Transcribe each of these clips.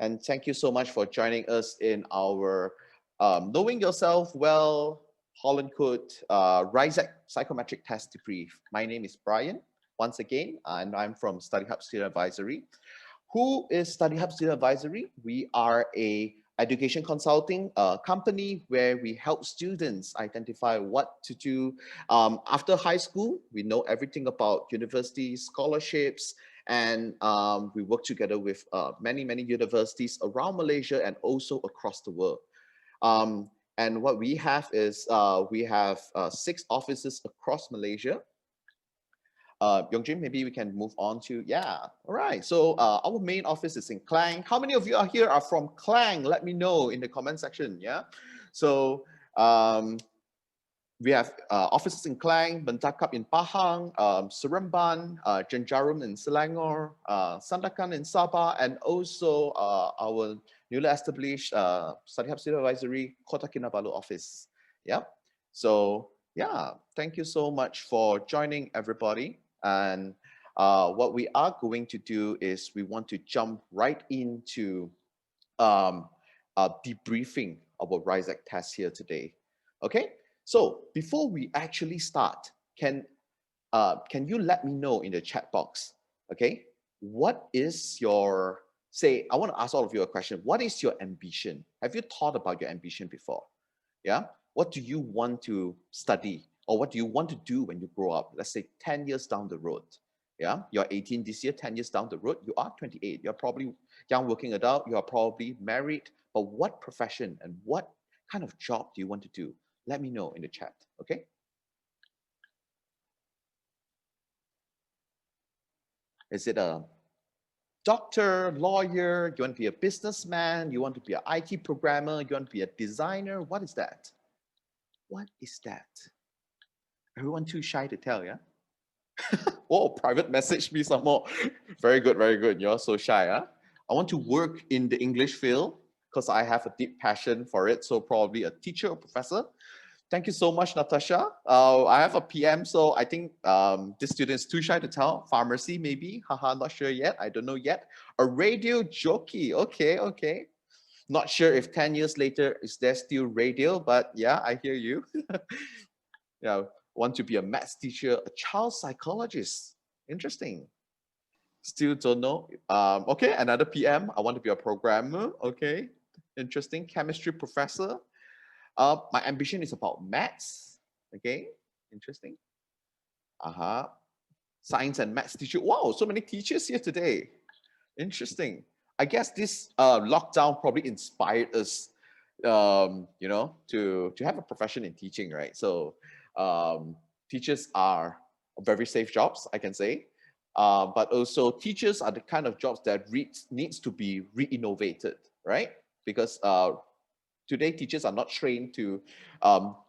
and thank you so much for joining us in our Knowing Yourself Well, Holland Code, RIASEC Psychometric Test Debrief. My name is Brian, once again, and I'm from StudyHub Student Advisory. Who is StudyHub Student Advisory? We are a education consulting company where we help students identify what to do after high school. We know everything about university scholarships, and we work together with many universities around Malaysia and also across the world. And what we have is we have 6 offices across Malaysia. Yongjin, maybe we can move on to, yeah, all right. So our main office is in Klang. How many of you are here are from Klang? Let me know in the comment section, yeah? So we have offices in Klang, Bentakap in Pahang, Seremban, Jenjarum in Selangor, Sandakan in Sabah, and also our newly established StudyHub Student Advisory Kota Kinabalu office. Yeah. So yeah, thank you so much for joining, everybody. And what we are going to do is we want to jump right into debriefing our RIASEC test here today. Okay. So before we actually start, can you let me know in the chat box, okay, what is your, say, I want to ask all of you a question. What is your ambition? Have you thought about your ambition before? Yeah. What do you want to study, or what do you want to do when you grow up? Let's say 10 years down the road. Yeah, you're 18 this year, 10 years down the road, you are 28. You're probably young working adult, you are probably married, but what profession and what kind of job do you want to do? Let me know in the chat, okay? Is it a doctor, lawyer? You want to be a businessman? You want to be an IT programmer? You want to be a designer? What is that? What is that? Everyone too shy to tell, yeah? Oh, private message me some more. Very good, very good. You're so shy, huh? I want to work in the English field because I have a deep passion for it. So probably a teacher or professor. Thank you so much, Natasha. I have a PM, so I think this student is too shy to tell. Pharmacy, maybe. Haha, not sure yet. I don't know yet. A radio jockey. Okay, okay. Not sure if 10 years later, is there still radio? But yeah, I hear you. Yeah, want to be a maths teacher, a child psychologist. Interesting. Still don't know. Okay, another PM. I want to be a programmer. Okay, interesting. Chemistry professor. My ambition is about maths. Okay, interesting. Science and maths teacher. Wow, so many teachers here today. Interesting. I guess this lockdown probably inspired us, you know, to have a profession in teaching, right? So teachers are very safe jobs, I can say. But also teachers are the kind of jobs that needs to be re-innovated, right? Because today, teachers are not trained to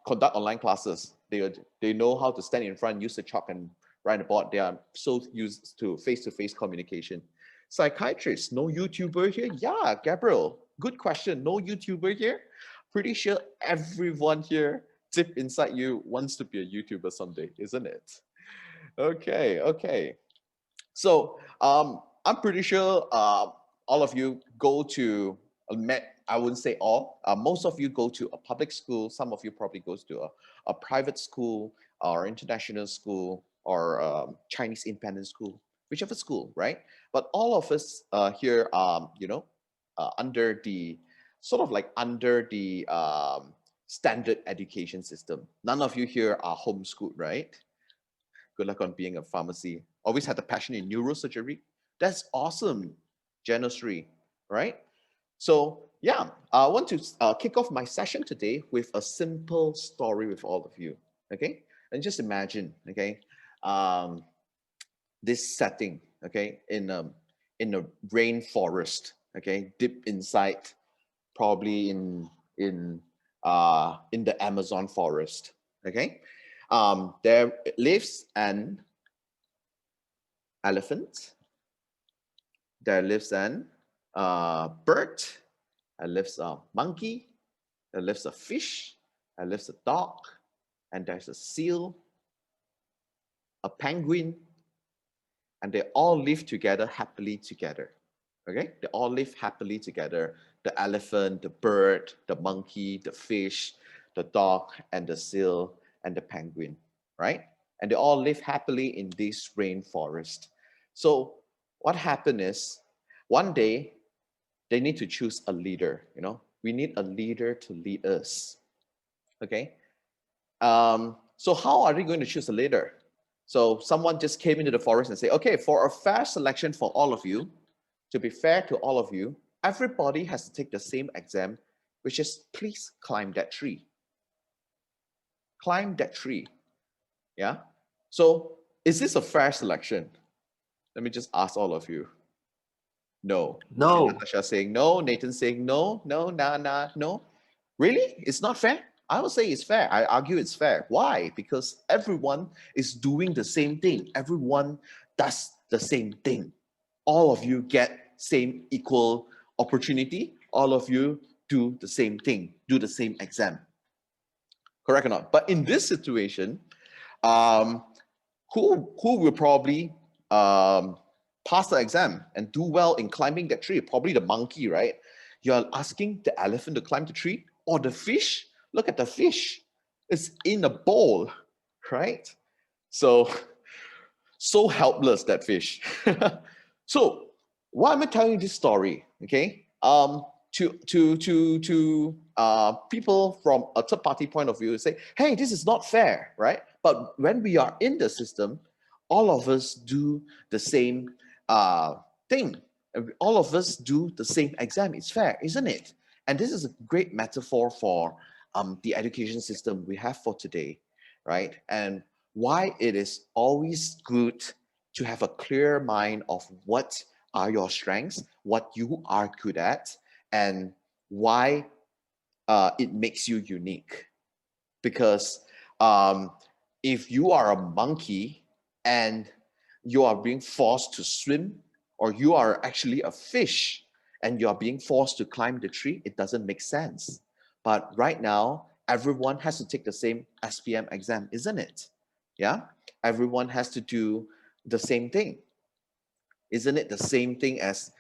conduct online classes. They know how to stand in front, use the chalk and write a board. They are so used to face-to-face communication. Psychiatrists, no YouTuber here? Yeah, Gabriel, good question. No YouTuber here? Pretty sure everyone here, deep inside you, wants to be a YouTuber someday, isn't it? Okay, okay. So I'm pretty sure all of you go to I wouldn't say all. Most of you go to a public school. Some of you probably goes to a private school or international school or Chinese independent school, whichever school, right? But all of us here, you know, under the sort of like under the standard education system. None of you here are homeschooled, right? Good luck on being a pharmacy. Always had a passion in neurosurgery. That's awesome, Janusri, right? So yeah, I want to kick off my session today with a simple story with all of you, okay? And just imagine, okay, this setting, okay, in a rainforest, okay, deep inside, probably in the Amazon forest, okay? There lives an elephant, there lives an bird, there lives a monkey, there lives a fish, there lives a dog, and there's a seal, a penguin, and they all live together happily together. Okay, they all live happily together. The elephant, the bird, the monkey, the fish, the dog, and the seal, and the penguin, right? And they all live happily in this rainforest. So what happened is, one day they need to choose a leader. We need a leader to lead us. Okay. So how are they going to choose a leader? So someone just came into the forest and say, okay, for a fair selection for all of you, to be fair to all of you, everybody has to take the same exam, which is please climb that tree. Climb that tree. Yeah. So is this a fair selection? Let me just ask all of you. No. No. Natasha saying no. Nathan saying no. No, nah, no. Really? It's not fair? I would say it's fair. I argue it's fair. Why? Because everyone is doing the same thing. Everyone does the same thing. All of you get same equal opportunity. All of you do the same thing, do the same exam. Correct or not? But in this situation, who will probably pass the exam and do well in climbing that tree? Probably the monkey, right? You're asking the elephant to climb the tree or the fish? Look at the fish. It's in a bowl, right? So helpless, that fish. So why am I telling you this story? Okay. To people from a third party point of view, say, hey, this is not fair, right? But when we are in the system, all of us do the same thing. All of us do the same exam. It's fair, isn't it? And this is a great metaphor for the education system we have for today, right? And why it is always good to have a clear mind of what are your strengths, what you are good at, and why it makes you unique. Because if you are a monkey and you are being forced to swim, or you are actually a fish and you are being forced to climb the tree, it doesn't make sense. But right now, everyone has to take the same SPM exam, isn't it? Yeah, everyone has to do the same thing. Isn't it the same thing as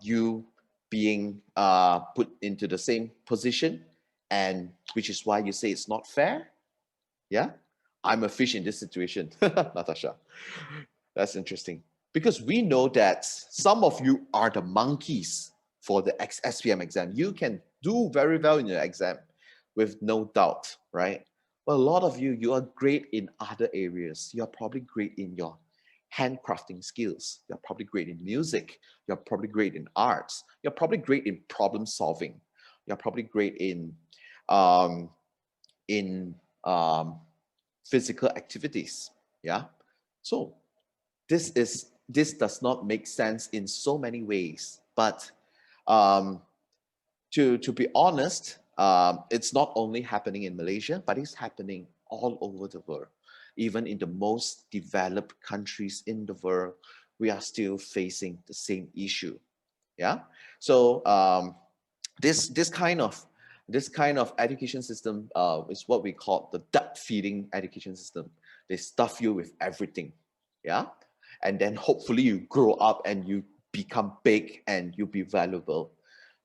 you being put into the same position, and which is why you say it's not fair? Yeah, I'm a fish in this situation, Natasha. That's interesting, because we know that some of you are the monkeys for the SPM exam. You can do very well in your exam with no doubt, right? But a lot of you, you are great in other areas. You're probably great in your handcrafting skills. You're probably great in music. You're probably great in arts. You're probably great in problem solving. You're probably great in um, in um, physical activities. Yeah. So this does not make sense in so many ways. But to be honest, it's not only happening in Malaysia, but it's happening all over the world. Even in the most developed countries in the world, we are still facing the same issue. Yeah. So this kind of education system is what we call the duck feeding education system. They stuff you with everything. Yeah. And then hopefully you grow up and you become big and you be valuable.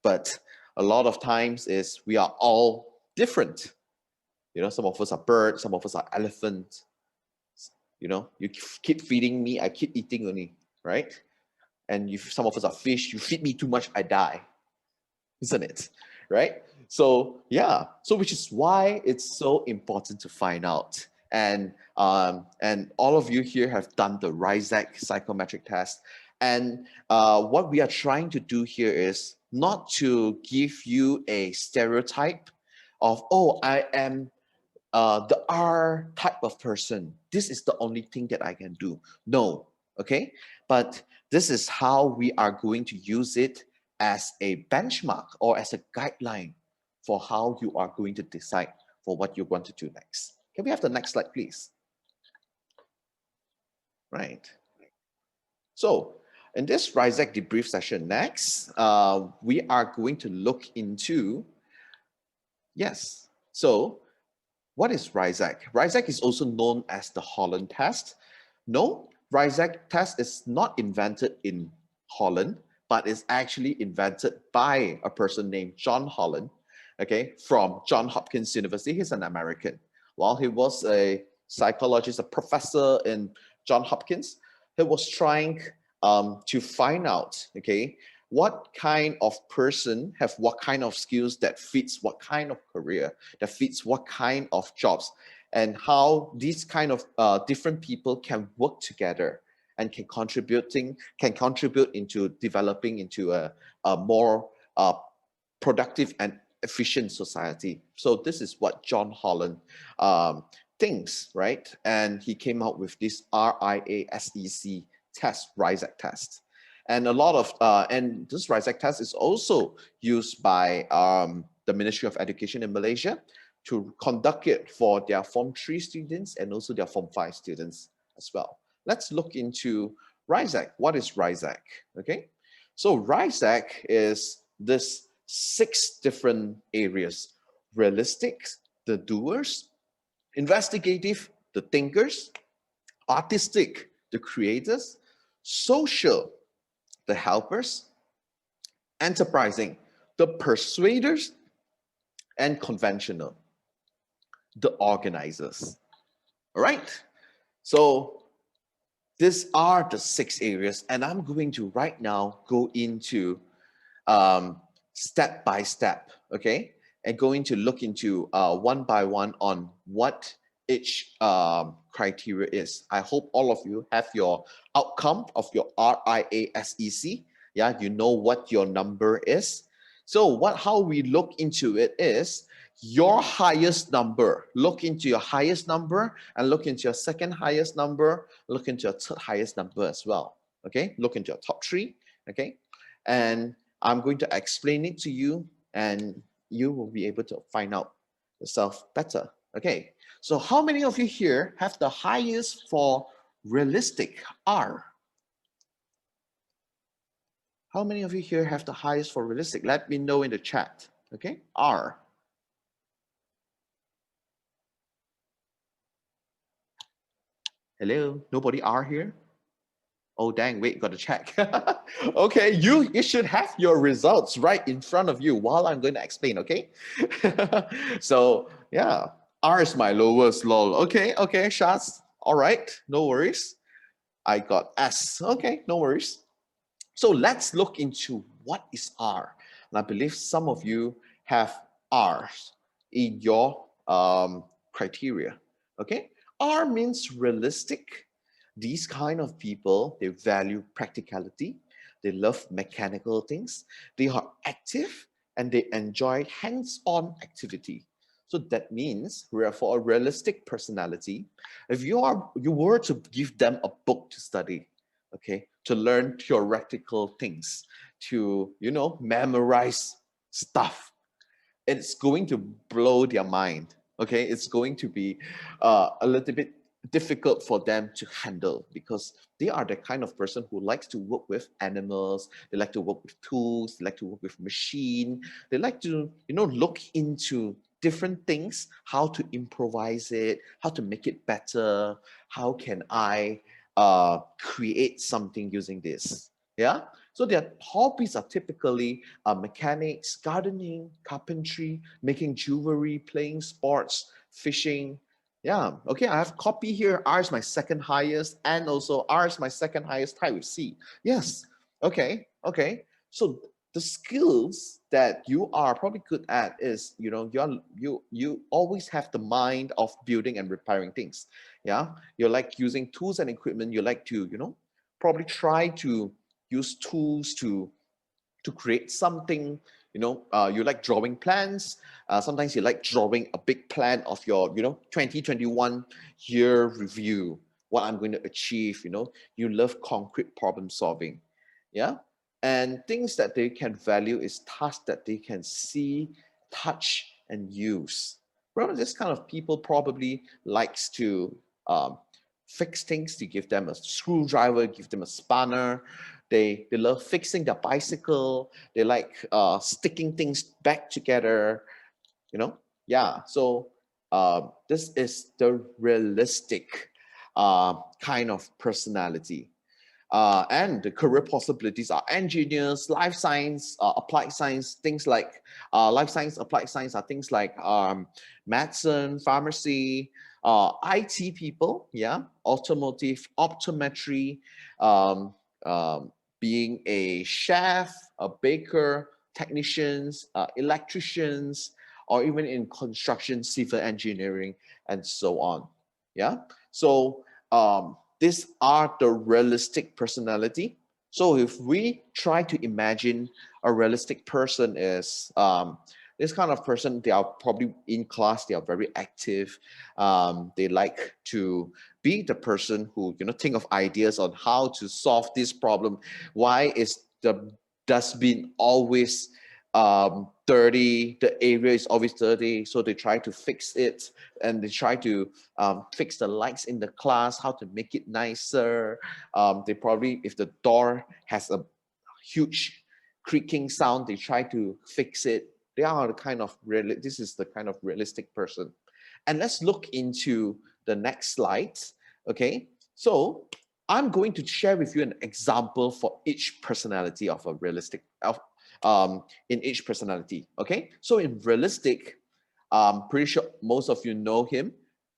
But a lot of times is we are all different. Some of us are birds, some of us are elephants. You keep feeding me, I keep eating only, right? And some of us are fish, you feed me too much, I die. Isn't it? Right? So yeah, so which is why it's so important to find out. And all of you here have done the RIASEC psychometric test. And what we are trying to do here is not to give you a stereotype of, oh, I am the R type of person. This is the only thing that I can do. No, okay? But this is how we are going to use it as a benchmark or as a guideline for how you are going to decide for what you want to do next. Can we have the next slide, please? Right. So in this RIASEC debrief session next, we are going to look into, yes, so what is RIASEC? RIASEC is also known as the Holland test. No, RIASEC test is not invented in Holland, but it's actually invented by a person named John Holland, okay, from Johns Hopkins University. He's an American. While he was a psychologist, a professor in Johns Hopkins, he was trying to find out, okay, what kind of person have what kind of skills that fits what kind of career, that fits what kind of jobs, and how these kind of different people can work together and can contribute into developing into a more productive and efficient society. So this is what John Holland thinks, right? And he came out with this RIASEC test, RIASEC test. And a lot of, and this RIASEC test is also used by the Ministry of Education in Malaysia to conduct it for their Form 3 students and also their Form 5 students as well. Let's look into RIASEC. What is RIASEC? Okay, so RIASEC is this 6 different areas: realistic, the doers; investigative, the thinkers; artistic, the creators; social, the helpers; enterprising, the persuaders; and conventional, the organizers. All right, so these are the 6 areas, and I'm going to right now go into step by step, okay, and going to look into one by one on what each criteria is. I hope all of you have your outcome of your RIASEC. Yeah, you know what your number is. So how we look into it is your highest number. Look into your highest number and look into your second highest number, look into your third highest number as well. Okay, look into your top 3. Okay, and I'm going to explain it to you and you will be able to find out yourself better. Okay, so how many of you here have the highest for realistic, R? How many of you here have the highest for realistic? Let me know in the chat. Okay, R. Hello, nobody R here? Oh, dang, wait, got to check. Okay, you should have your results right in front of you while I'm going to explain, okay? So, yeah, R is my lowest, lol. Okay, Shaz, all right, no worries. I got S, okay, no worries. So let's look into what is R. And I believe some of you have R's in your criteria, okay? R means realistic. These kind of people, they value practicality, they love mechanical things, they are active, and they enjoy hands-on activity. So that means for a realistic personality, if you were to give them a book to study, okay, to learn theoretical things, to memorize stuff, it's going to blow their mind. Okay, it's going to be a little bit difficult for them to handle because they are the kind of person who likes to work with animals, they like to work with tools, they like to work with machine, they like to look into different things, how to improvise it, how to make it better, how can I create something using this. Yeah, so their hobbies are typically mechanics, gardening, carpentry, making jewelry, playing sports, fishing. Yeah, okay, I have copy here. R is my second highest, and also R is my second highest, tied with C. Yes, okay. So the skills that you are probably good at is, you always have the mind of building and repairing things. Yeah, you like using tools and equipment. You like to, probably try to use tools to create something. You like drawing plans. Sometimes you like drawing a big plan of your 2021 year review, what I'm going to achieve. You love concrete problem solving. Yeah, and things that they can value is tasks that they can see, touch, and use. Remember, this kind of people probably likes to fix things. You give them a screwdriver, give them a spanner. They love fixing their bicycle. They like sticking things back together. Yeah. So this is the realistic kind of personality. And the career possibilities are engineers, life science, applied science, things like life science, applied science are things like medicine, pharmacy, IT people, yeah, automotive, optometry, um, being a chef, a baker, technicians, electricians, or even in construction, civil engineering, and so on. Yeah. So these are the realistic personality. So if we try to imagine a realistic person is this kind of person, they are probably in class, they are very active. They like to be the person who, you know, think of ideas on how to solve this problem. Why is the dustbin always dirty? The area is always dirty, so they try to fix it, and they try to fix the lights in the class, how to make it nicer. They probably, if the door has a huge creaking sound, they try to fix it. They are the kind of this is the kind of realistic person. And let's look into the next slide. Okay, so I'm going to share with you an example for each personality of a realistic in each personality. Okay, so in realistic, I'm pretty sure most of you know him.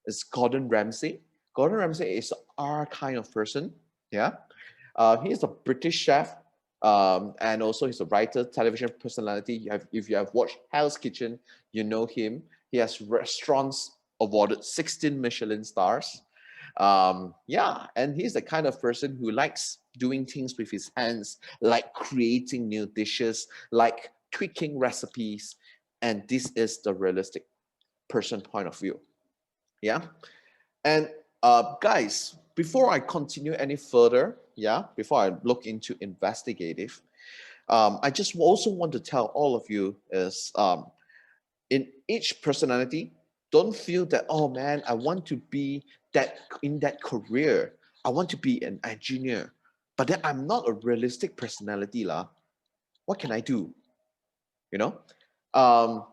It's Gordon Ramsay. Gordon Ramsay is our kind of person. Yeah, he's a British chef, and also he's a writer, television personality. If you have watched Hell's Kitchen, you know him. He has restaurants awarded 16 Michelin stars. Yeah, and he's the kind of person who likes doing things with his hands, like creating new dishes, like tweaking recipes. And this is the realistic person point of view. Yeah. And guys, before I continue any further, yeah, before I look into investigative, I just also want to tell all of you is in each personality, don't feel that, oh man, I want to be that in that career. I want to be an engineer, but then I'm not a realistic personality lah. What can I do? You know, um,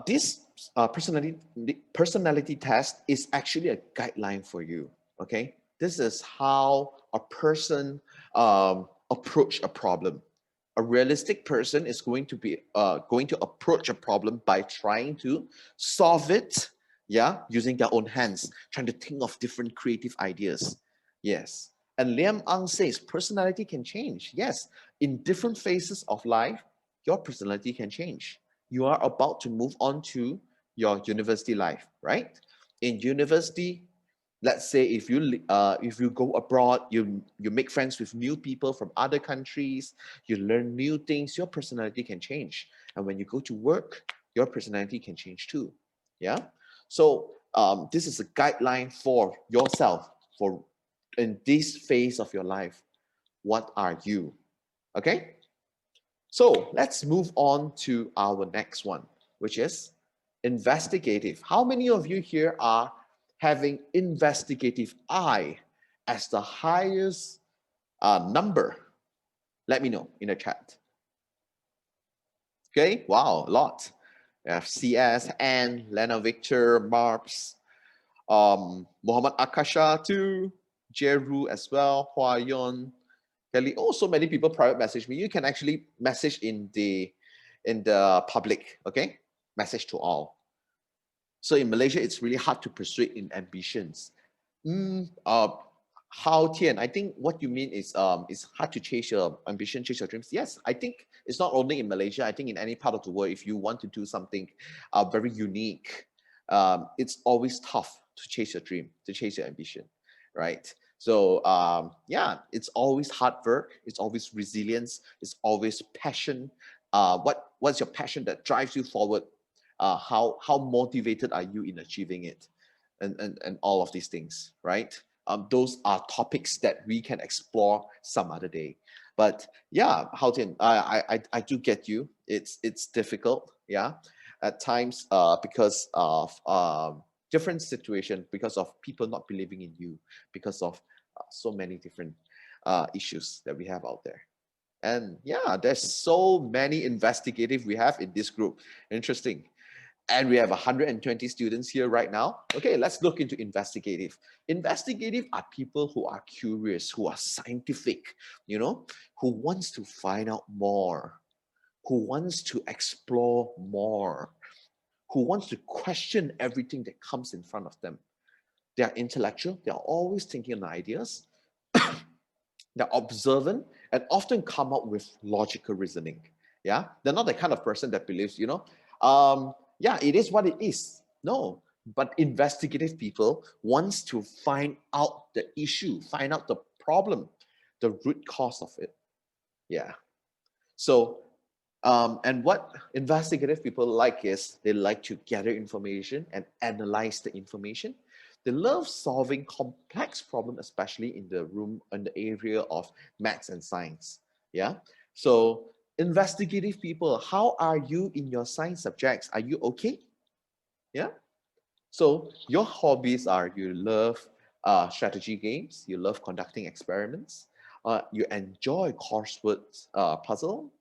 this personality test is actually a guideline for you. Okay, this is how a person approach a problem. A realistic person is going to approach a problem by trying to solve it, yeah, using their own hands, trying to think of different creative ideas. Yes. And Liam Ang says personality can change. Yes, in different phases of life, your personality can change. You are about to move on to your university life, right? In university, let's say if you go abroad, you make friends with new people from other countries, you learn new things, your personality can change. And when you go to work, your personality can change too. Yeah. So this is a guideline for yourself for in this phase of your life. What are you? Okay. So let's move on to our next one, which is investigative. How many of you here are having investigative I as the highest number? Let me know in the chat. Okay, wow, a lot. We have CS, Anne, Lena Victor, Marbs, Muhammad Akasha too, Jeru as well, Hua Yon, Kelly. Oh, so many people private message me. You can actually message in the public, okay? Message to all. So in Malaysia, it's really hard to persuade in ambitions. How Tian, I think what you mean is it's hard to chase your ambition, chase your dreams. Yes, I think it's not only in Malaysia. I think in any part of the world, if you want to do something very unique, it's always tough to chase your dream, to chase your ambition, right? So yeah, it's always hard work. It's always resilience. It's always passion. What's your passion that drives you forward? How motivated are you in achieving it, and all of these things, right? Those are topics that we can explore some other day. But yeah, Hao Tian, I do get you. It's difficult, yeah, at times because of different situation, because of people not believing in you, because of so many different issues that we have out there. And yeah, there's so many investigative we have in this group. Interesting. And we have 120 students here right now. Okay, let's look into investigative. Investigative are people who are curious, who are scientific, you know, who wants to find out more, who wants to explore more, who wants to question everything that comes in front of them. They are intellectual, they are always thinking on ideas, they're observant, and often come up with logical reasoning. Yeah, they're not the kind of person that believes, yeah, it is what it is. No, but investigative people wants to find out the issue, find out the problem, the root cause of it. Yeah. So, and what investigative people like is they like to gather information and analyze the information. They love solving complex problems, especially in the area of maths and science. Yeah. So investigative people, how are you in your science subjects? Are you okay? Yeah. So your hobbies are you love strategy games, you love conducting experiments, you enjoy crossword puzzle,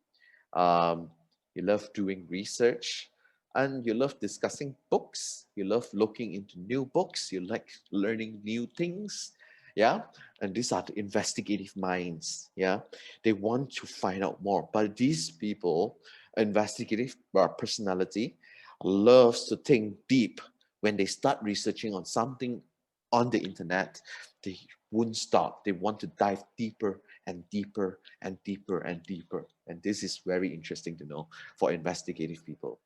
um, you love doing research, and you love discussing books. You love looking into new books. You like learning new things. Yeah. And these are the investigative minds. Yeah. They want to find out more. But these people, investigative personality, loves to think deep. When they start researching on something on the internet, they won't stop. They want to dive deeper and deeper and deeper and deeper. And this is very interesting to know for investigative people.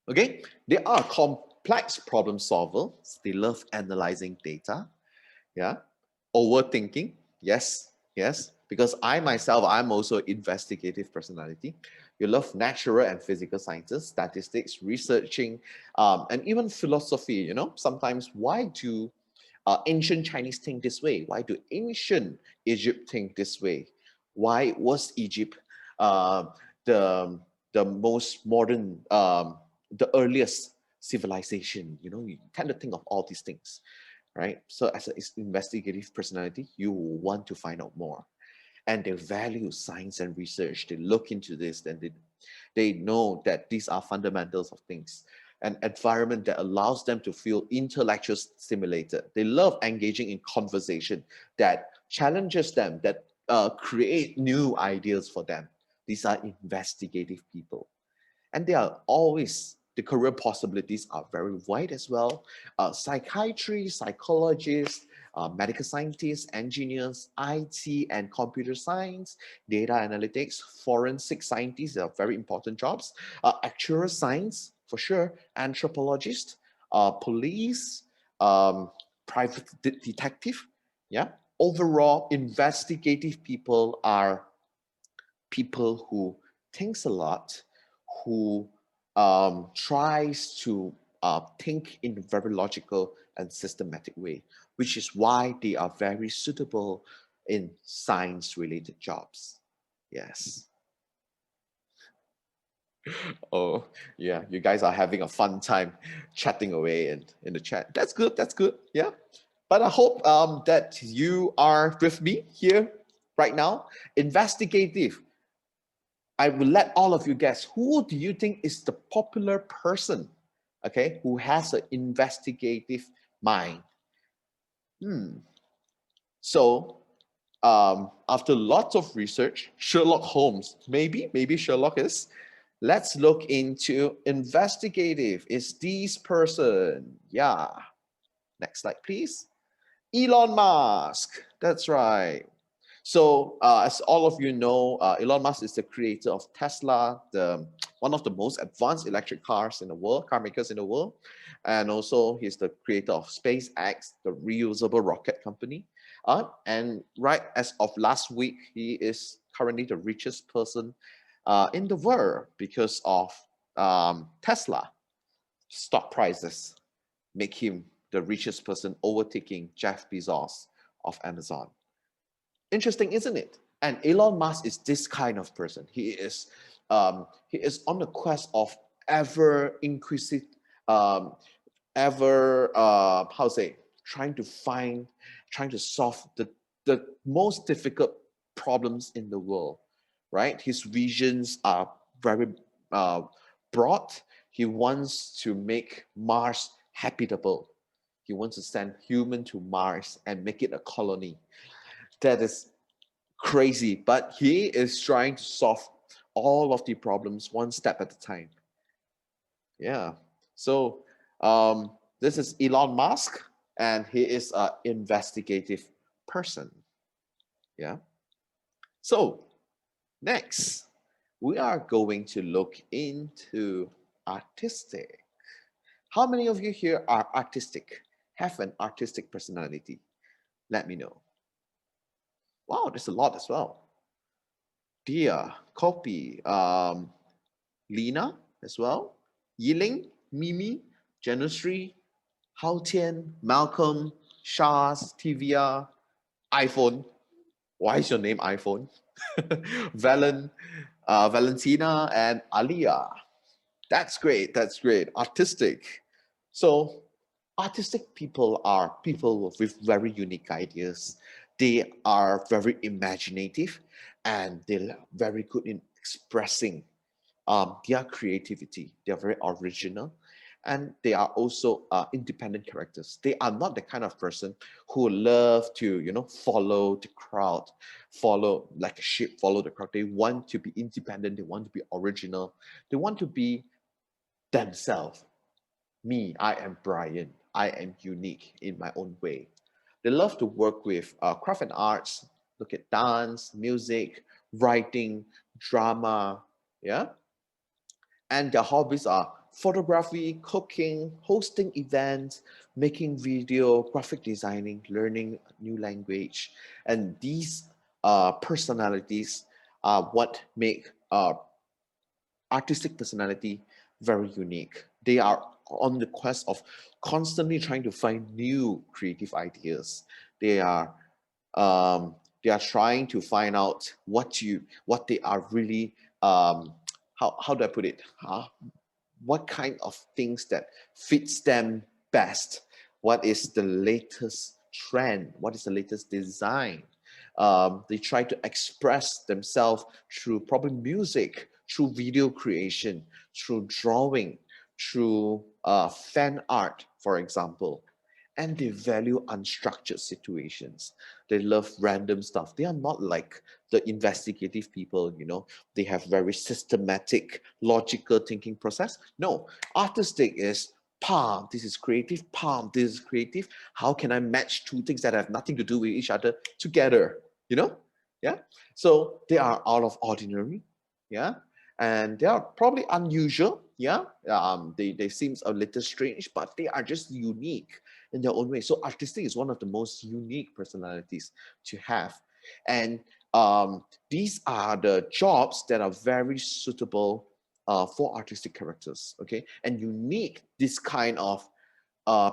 Okay, they are complex problem solvers. They love analyzing data. Yeah, overthinking. Yes, yes. Because I myself, I'm also investigative personality. You love natural and physical sciences, statistics, researching, and even philosophy. You know, sometimes why do ancient Chinese think this way? Why do ancient Egypt think this way? Why was Egypt uh, the most modern, the earliest civilization? You know, you tend to think of all these things, right? So as an investigative personality, you want to find out more. And they value science and research. They look into this, and they know that these are fundamentals of things. An environment that allows them to feel intellectually stimulated. They love engaging in conversation that challenges them, that create new ideas for them. These are investigative people. And they are always, the career possibilities are very wide as well. Psychiatry, psychologists, medical scientists, engineers, IT and computer science, data analytics, forensic scientists are very important jobs. Actuarial science, for sure, anthropologist, police, private detective. Yeah. Overall, investigative people are people who thinks a lot, who tries to think in a very logical and systematic way, which is why they are very suitable in science-related jobs. Yes. Oh, yeah, you guys are having a fun time chatting away in the chat. That's good, that's good, yeah. But I hope that you are with me here right now. Investigative. I will let all of you guess, who do you think is the popular person, okay, who has an investigative mind? So after lots of research, Sherlock Holmes, maybe Sherlock is. Let's look into investigative. Is this person? Yeah. Next slide, please. Elon Musk. That's right. So as all of you know, Elon Musk is the creator of Tesla, one of the most advanced electric cars in the world, car makers in the world. And also he's the creator of SpaceX, the reusable rocket company. And right as of last week, he is currently the richest person in the world because of Tesla. Stock prices make him the richest person, overtaking Jeff Bezos of Amazon. Interesting, isn't it? And Elon Musk is this kind of person. He is on the quest of ever increasing, how to say, trying to solve the most difficult problems in the world, right? His visions are very broad. He wants to make Mars habitable. He wants to send human to Mars and make it a colony. That is crazy, but he is trying to solve all of the problems one step at a time. Yeah. So this is Elon Musk, and he is an investigative person. Yeah. So next, we are going to look into artistic. How many of you here are artistic, have an artistic personality? Let me know. Wow, there's a lot as well. Dia, Copy, Lena as well, Yiling, Mimi, Janusri, Haotian, Malcolm, Shaz, Tivia, iPhone. Why is your name iPhone? Valentina, and Alia. That's great. That's great. Artistic. So artistic people are people with very unique ideas. They are very imaginative, and they're very good in expressing their creativity. They are very original, and they are also independent characters. They are not the kind of person who love to, follow the crowd, follow like a sheep, follow the crowd. They want to be independent. They want to be original. They want to be themselves. Me, I am Brian. I am unique in my own way. They love to work with craft and arts, look at dance, music, writing, drama, yeah? And their hobbies are photography, cooking, hosting events, making video, graphic designing, learning a new language. And these personalities are what make artistic personality very unique. They are on the quest of constantly trying to find new creative ideas. They are trying to find out what they are really how do I put it? What kind of things that fits them best? What is the latest trend? What is the latest design? They try to express themselves through probably music, through video creation, through drawing, through fan art, for example. And they value unstructured situations. They love random stuff. They are not like the investigative people, they have very systematic, logical thinking process. No, artistic is palm, this is creative, palm, this is creative. How can I match two things that have nothing to do with each other together? Yeah. So they are out of ordinary, yeah, and they are probably unusual, yeah. They seem a little strange, but they are just unique in their own way. So artistic is one of the most unique personalities to have, and these are the jobs that are very suitable for artistic characters. Okay, and you need this kind of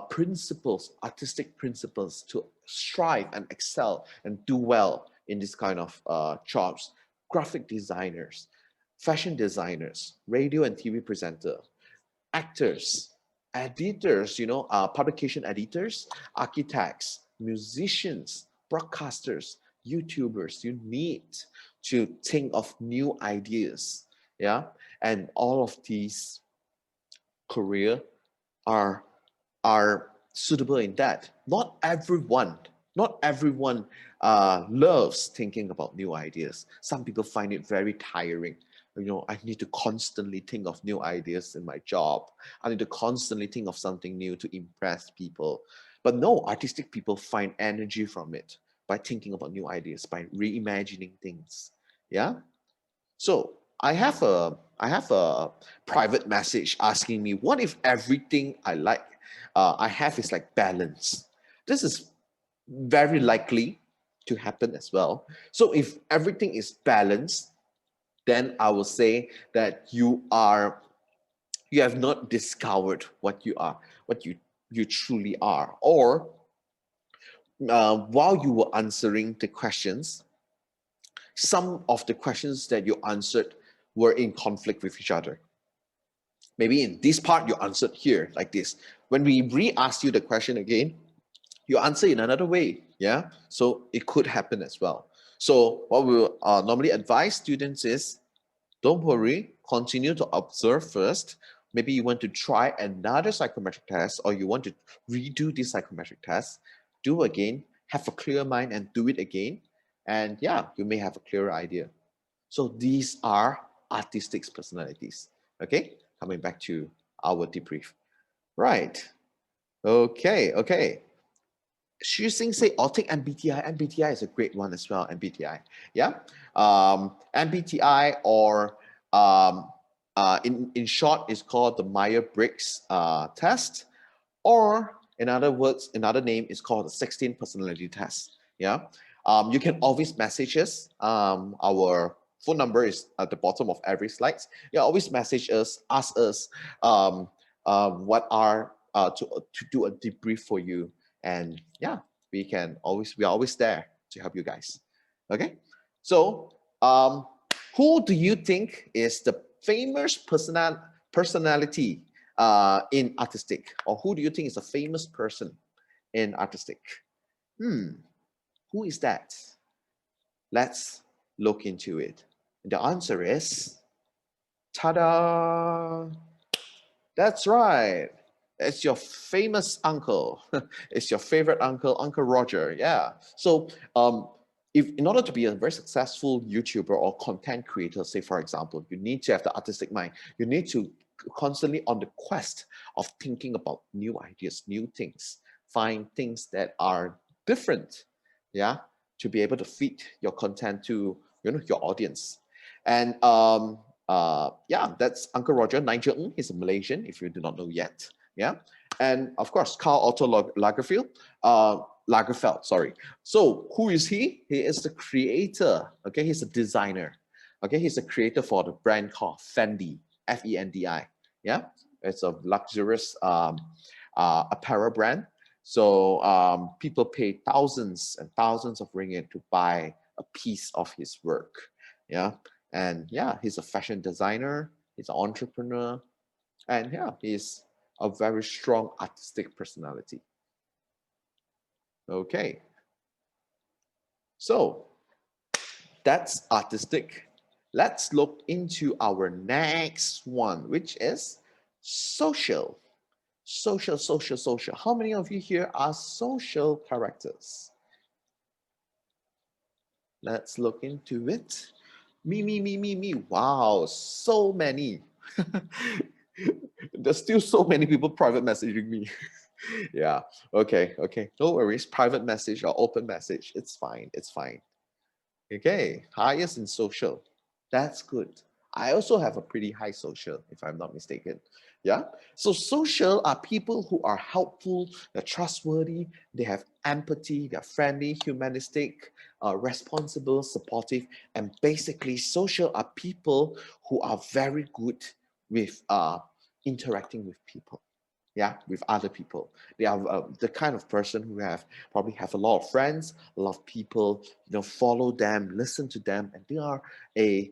principles, artistic principles, to strive and excel and do well in this kind of jobs. Graphic designers, fashion designers, radio and TV presenter, actors, editors, publication editors, architects, musicians, broadcasters, YouTubers. You need to think of new ideas, yeah? And all of these career are suitable in that. Not everyone loves thinking about new ideas. Some people find it very tiring. I need to constantly think of new ideas in my job. I need to constantly think of something new to impress people. But no, artistic people find energy from it by thinking about new ideas, by reimagining things. Yeah. So I have a private message asking me, what if everything I have is like balance? This is very likely to happen as well. So if everything is balanced, then I will say that you have not discovered what you truly are. Or while you were answering the questions, some of the questions that you answered were in conflict with each other. Maybe in this part you answered here like this. When we re-ask you the question again, you answer in another way. Yeah, so it could happen as well. So what we will normally advise students is, don't worry, continue to observe first. maybe you want to try another psychometric test, or you want to redo this psychometric test, do again, have a clear mind and do it again. And yeah, you may have a clearer idea. So these are artistic personalities. Okay, coming back to our debrief. Right. Okay, okay. Xu Xing say, I'll take MBTI. MBTI is a great one as well, MBTI. Yeah. MBTI, or in short, is called the Myers-Briggs test, or in other words, another name is called the 16 personality test. Yeah. You can always message us. Our phone number is at the bottom of every slide. Yeah, always message us, ask us what are to do a debrief for you. And yeah, we are always there to help you guys. Okay, so who do you think is the famous personality in artistic, or who do you think is a famous person in artistic? Who is that? Let's look into it. The answer is, ta-da! That's right. It's your famous uncle. It's your favorite uncle, Uncle Roger. Yeah. So if in order to be a very successful YouTuber or content creator, say for example, you need to have the artistic mind. You need to constantly on the quest of thinking about new ideas, new things, find things that are different. Yeah, to be able to feed your content to your audience. And yeah, that's Uncle Roger, Nigel Ng. He's a Malaysian, if you do not know yet. Yeah, and of course, Karl Otto Lagerfeld, sorry. So who is he? He is the creator. Okay, he's a designer. Okay, he's a creator for the brand called Fendi, F-E-N-D-I. Yeah, it's a luxurious apparel brand. So people pay thousands and thousands of ringgit to buy a piece of his work. Yeah, and yeah, he's a fashion designer. He's an entrepreneur, and yeah, he's a very strong artistic personality. Okay, so that's artistic. Let's look into our next one, which is social. Social. How many of you here are social characters? Let's look into it. Me. Wow, so many. There's still so many people private messaging me. Yeah, okay. No worries. Private message or open message. It's fine. Okay, highest in social. That's good. I also have a pretty high social, if I'm not mistaken. Yeah. So social are people who are helpful, they're trustworthy, they have empathy, they're friendly, humanistic, responsible, supportive, and basically social are people who are very good with interacting with people. Yeah, with other people. They are the kind of person who probably have a lot of friends, a lot of people, follow them, listen to them, and they are a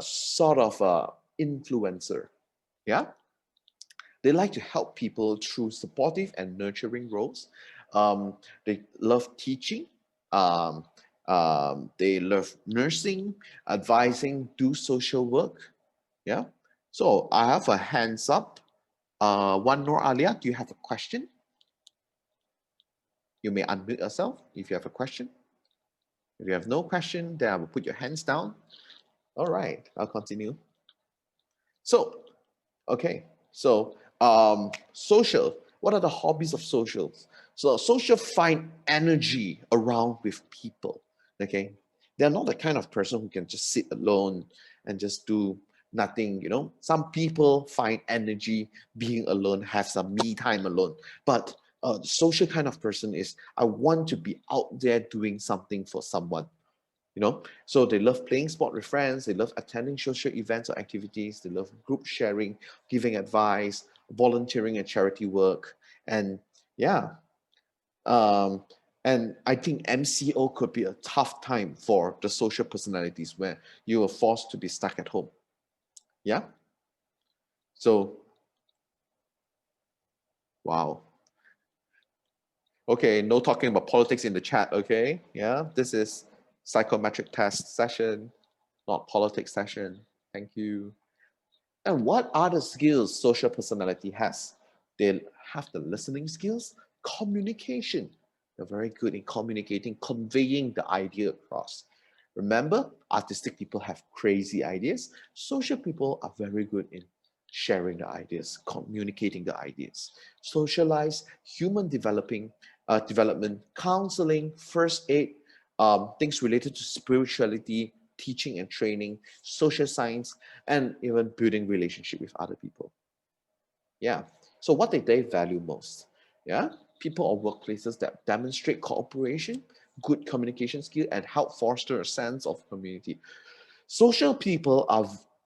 sort of influencer. Yeah, they like to help people through supportive and nurturing roles. They love teaching. They love nursing, advising, do social work. Yeah. So I have a hands up. One Noor Alia, do you have a question? You may unmute yourself if you have a question. If you have no question, then I will put your hands down. All right, I'll continue. So, okay, so social. What are the hobbies of socials? So social find energy around with people. Okay, they're not the kind of person who can just sit alone and just do nothing. Some people find energy being alone, have some me time alone. But the social kind of person is, I want to be out there doing something for someone. So they love playing sport with friends, they love attending social events or activities, they love group sharing, giving advice, volunteering and charity work. And yeah, and I think MCO could be a tough time for the social personalities where you are forced to be stuck at home. Yeah. So, wow. Okay, no talking about politics in the chat, okay? Yeah, this is psychometric test session, not politics session. Thank you. And what are the skills social personality has? They have the listening skills, communication. They're very good in communicating, conveying the idea across. Remember, artistic people have crazy ideas. Social people are very good in sharing the ideas, communicating the ideas. Socialize, human development, counseling, first aid, things related to spirituality, teaching and training, social science, and even building relationship with other people. Yeah. So what did they value most? Yeah. People or workplaces that demonstrate cooperation, good communication skill, and help foster a sense of community. Social people are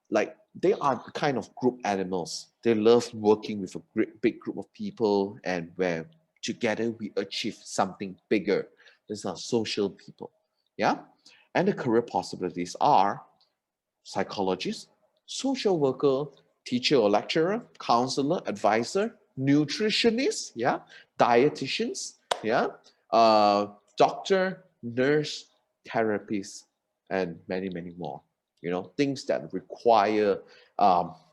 like, they are the kind of group animals. They love working with a great big group of people, and where together we achieve something bigger. These are social people. Yeah. And the career possibilities are psychologist, social worker, teacher or lecturer, counselor, advisor, nutritionist, yeah, dietitians, yeah, doctor, nurse, therapist, and many, many more. You know, things that require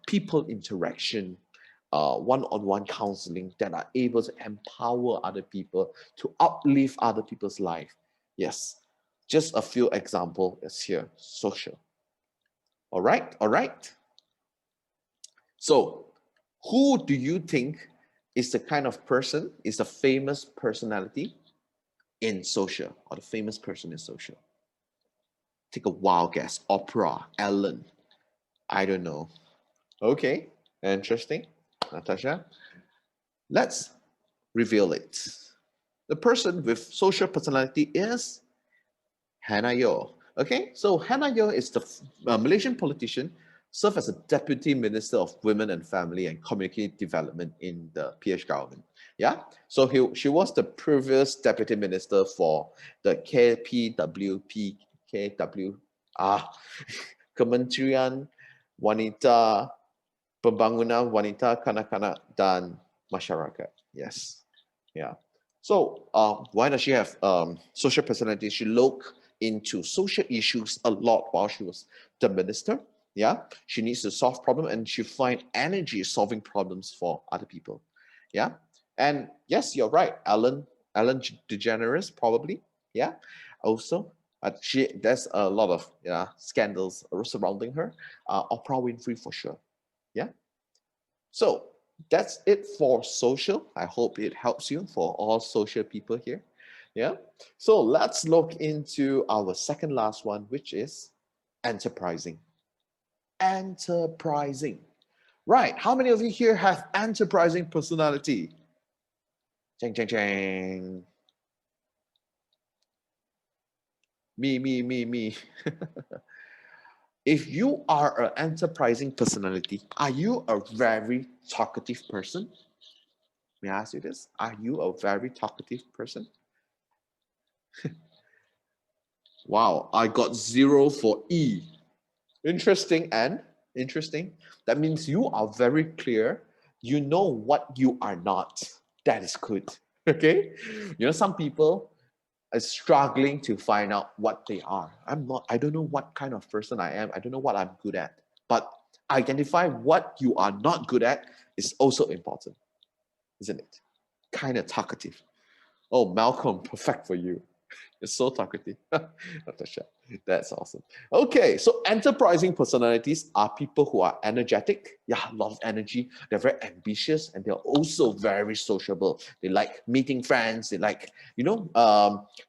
people interaction, one-on-one counseling that are able to empower other people, to uplift other people's life. Yes, just a few examples is here. Social. All right, all right. So, who do you think is the kind of person, is a famous personality in social, or the famous person in social? Take a wild guess. Oprah, Ellen, I don't know. Okay, interesting. Natasha, let's reveal it. The person with social personality is Hannah Yeoh. Okay, so Hannah Yeoh is the Malaysian politician, served as a Deputy Minister of Women and Family and Community Development in the PH government. Yeah, so she was the previous Deputy Minister for the KPWP, Kementerian Wanita, Pembangunan Wanita, Kanak-kanak dan Masyarakat. Yes, yeah. So why does she have social personality? She looked into social issues a lot while she was the minister. Yeah, she needs to solve problems, and she find energy solving problems for other people. Yeah, and yes, you're right. Ellen DeGeneres probably. Yeah, also. There's a lot of scandals surrounding her. Oprah Winfrey for sure. Yeah. So that's it for social. I hope it helps you for all social people here. Yeah. So let's look into our second last one, which is enterprising. Enterprising. Right. How many of you here have enterprising personality? Chang, chang, chang. Me. If you are an enterprising personality, are you a very talkative person? May I ask you this? Are you a very talkative person? Wow, I got 0 for E. Interesting and interesting. That means you are very clear. You know what you are not. That is good. Okay? You know, some people are struggling to find out what they are. I don't know what kind of person I am. I don't know what I'm good at. But identify what you are not good at is also important, isn't it? Kind of talkative. Oh, Malcolm, perfect for you. You're so talkative. Natasha, that's awesome. Okay, so enterprising personalities are people who are energetic. Yeah, a lot of energy. They're very ambitious, and they're also very sociable. They like meeting friends. They like,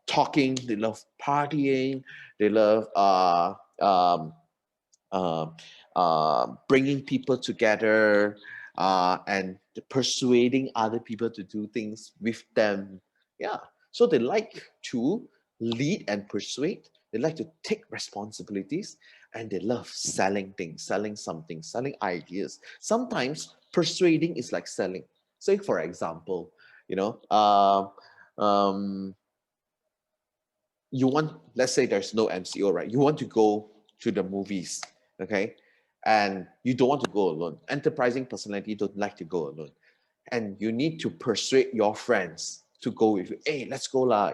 talking. They love partying. They love bringing people together, and persuading other people to do things with them. Yeah, so they like to lead and persuade. They like to take responsibilities, and they love selling things, selling something, selling ideas. Sometimes persuading is like selling. Say, for example, you want, let's say there's no MCO, right? You want to go to the movies, okay? And you don't want to go alone. Enterprising personality don't like to go alone. And you need to persuade your friends to go with you. Hey, let's go lah,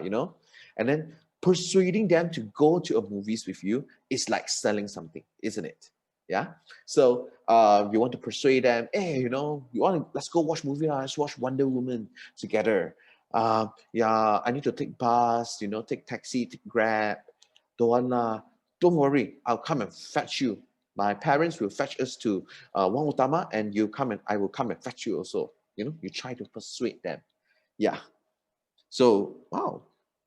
And then persuading them to go to a movies with you is like selling something, isn't it? Yeah. So you want to persuade them, hey, you know, let's go watch movie, let's watch Wonder Woman together. Yeah, I need to take bus, you know, take taxi, take Grab. Don't want lah. Don't worry, I'll come and fetch you. My parents will fetch us to Wang Utama, and I will come and fetch you also. You know, you try to persuade them. Yeah. So, wow.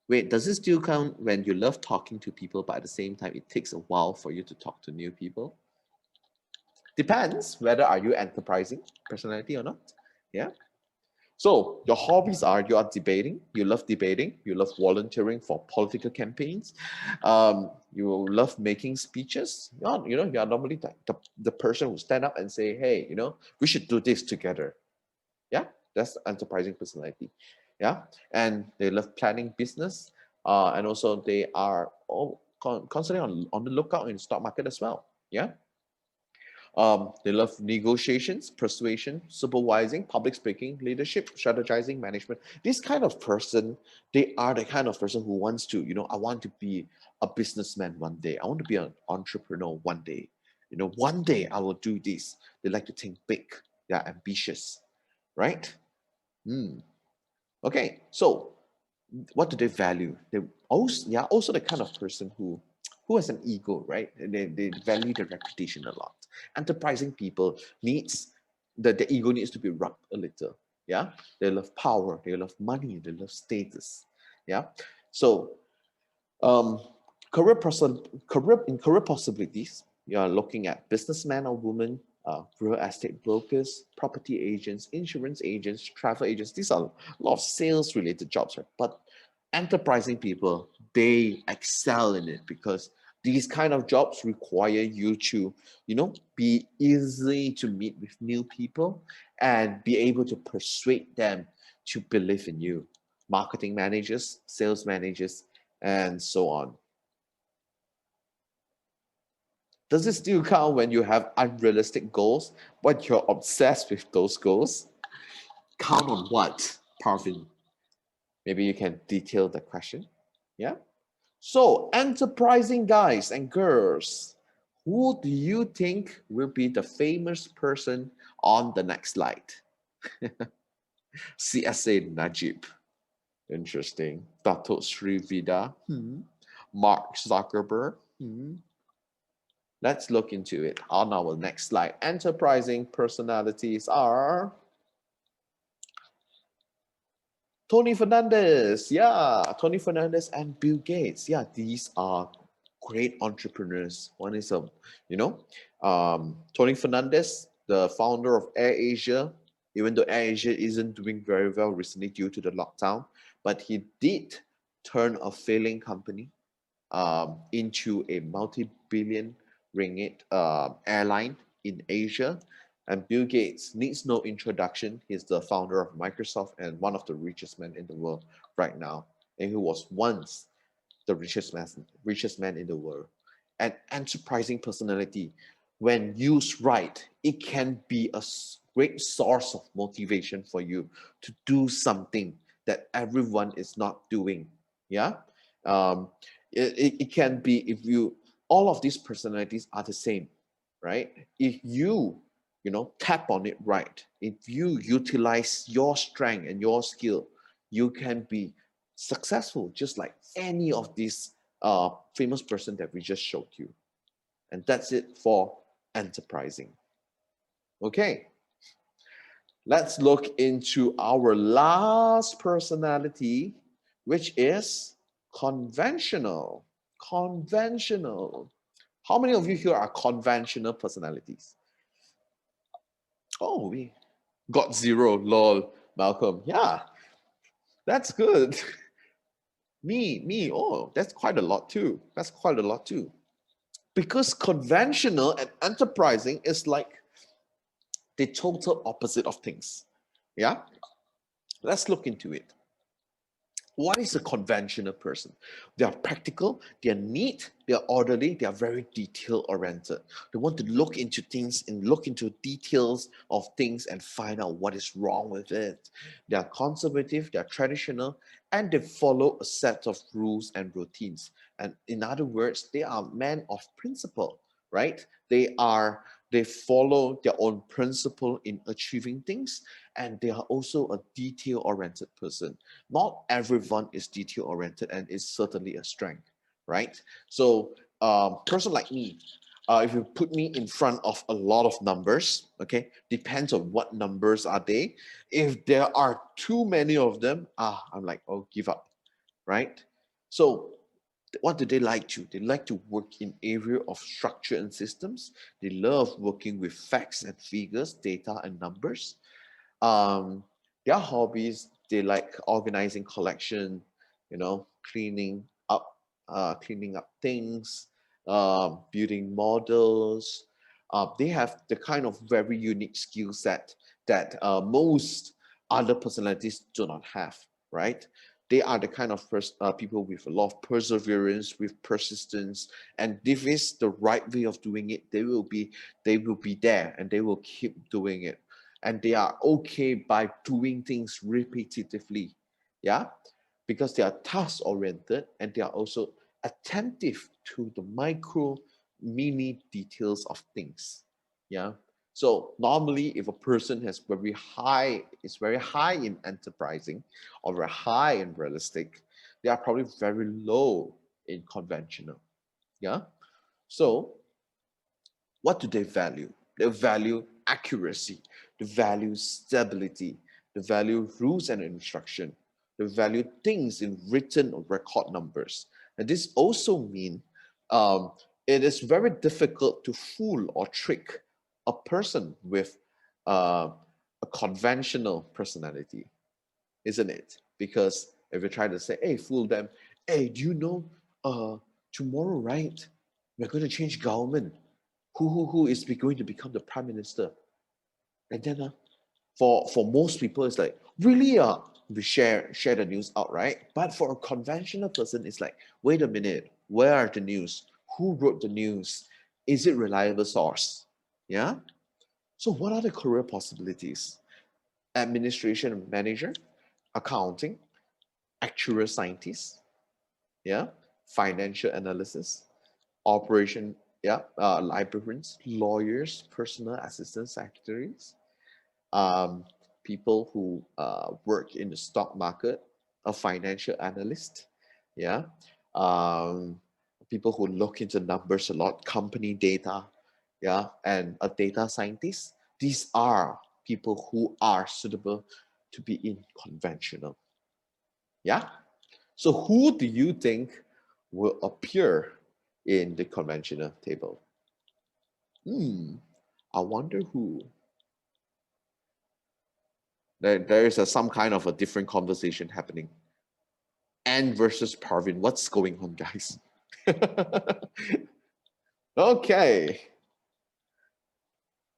Wait, does it still count when you love talking to people, but at the same time, it takes a while for you to talk to new people? Depends whether are you enterprising personality or not. Yeah. So your hobbies are you are debating, you love debating, you love volunteering for political campaigns, you love making speeches. You're normally the person who stand up and say, hey, you know, we should do this together. Yeah, that's enterprising personality. Yeah, and they love planning business, and also they are all constantly on the lookout in the stock market as well. Yeah. They love negotiations, persuasion, supervising, public speaking, leadership, strategizing, management. This kind of person, they are the kind of person who wants to, you know, I want to be a businessman one day. I want to be an entrepreneur one day. You know, one day I will do this. They like to think big. They're ambitious, right? Okay, so what do they value? They are also the kind of person who has an ego, right? They value the reputation a lot. Enterprising people needs the ego needs to be rubbed a little. Yeah, they love power, they love money, they love status. Yeah, so um, career possibilities. You are looking at businessman or woman, real estate brokers, property agents, insurance agents, travel agents. These are a lot of sales related jobs, right? But enterprising people, they excel in it because these kind of jobs require you to, you know, be easy to meet with new people and be able to persuade them to believe in you. Marketing managers, sales managers, and so on. Does it still count when you have unrealistic goals, but you're obsessed with those goals? Count on what, Parvin? Maybe you can detail the question. Yeah. So, enterprising guys and girls, who do you think will be the famous person on the next slide? CSA Najib. Interesting. Dato Sri Vida. Mark Zuckerberg. Let's look into it on our next slide. Enterprising personalities are Tony Fernandez. Yeah, Tony Fernandez and Bill Gates. Yeah, these are great entrepreneurs. One is Tony Fernandez, the founder of AirAsia. Even though AirAsia isn't doing very well recently due to the lockdown, but he did turn a failing company into a multi-billion ringgit airline in Asia. And Bill Gates needs no introduction. He's the founder of Microsoft and one of the richest men in the world right now. And he was once the richest man in the world. An enterprising personality, when used right, it can be a great source of motivation for you to do something that everyone is not doing. Yeah. Um, it can be if you all of these personalities are the same, right? If you tap on it right, if you utilize your strength and your skill, you can be successful just like any of these famous person that we just showed you. And that's it for enterprising. Okay, let's look into our last personality, which is conventional. Conventional. How many of you here are conventional personalities? Oh, we got 0. Lol, Malcolm. Yeah, that's good. Me. Oh, that's quite a lot too. That's quite a lot too. Because conventional and enterprising is like the total opposite of things. Yeah, let's look into it. What is a conventional person? They are practical, they are neat, they are orderly, they are very detail oriented. They want to look into things and look into details of things and find out what is wrong with it. They are conservative, they are traditional, and they follow a set of rules and routines. And in other words, they are men of principle. right? They follow their own principle in achieving things, and they are also a detail-oriented person. Not everyone is detail-oriented, and it's certainly a strength, right? So person like me, if you put me in front of a lot of numbers, okay, depends on what numbers are they. If there are too many of them, I'm like, oh, give up, right? So what do they like to? They like to work in area of structure and systems. They love working with facts and figures, data and numbers. Um, their hobbies, they like organizing collection, you know, cleaning up things, building models. They have the kind of very unique skill set that most other personalities do not have, right? They are the kind of people with a lot of perseverance, with persistence, and if it's the right way of doing it, they will be there and they will keep doing it, and they are okay by doing things repetitively, yeah, because they are task oriented and they are also attentive to the micro mini details of things, yeah. So normally if a person is very high in enterprising or very high in realistic, they are probably very low in conventional, yeah. So what do they value? They value accuracy, they value stability, they value rules and instruction, they value things in written or record numbers. And this also means it is very difficult to fool or trick a person with uh, a conventional personality, isn't it? Because if you try to say, hey, fool them, hey, do you know tomorrow, right? We're going to change government. Who is going to become the prime minister? And then for most people, it's like, really? We share the news out, right? But for a conventional person, it's like, wait a minute, where are the news? Who wrote the news? Is it reliable source? Yeah. So what are the career possibilities? Administration manager, accounting, actuarial scientist, yeah, financial analysis, operation, yeah, librarians, lawyers, personal assistant secretaries, um, people who work in the stock market, a financial analyst, yeah, um, people who look into numbers a lot, company data, yeah, and a data scientist. These are people who are suitable to be in conventional, yeah. So who do you think will appear in the conventional table? I wonder who. There is some kind of a different conversation happening. Anne versus Parvin. What's going on, guys? Okay.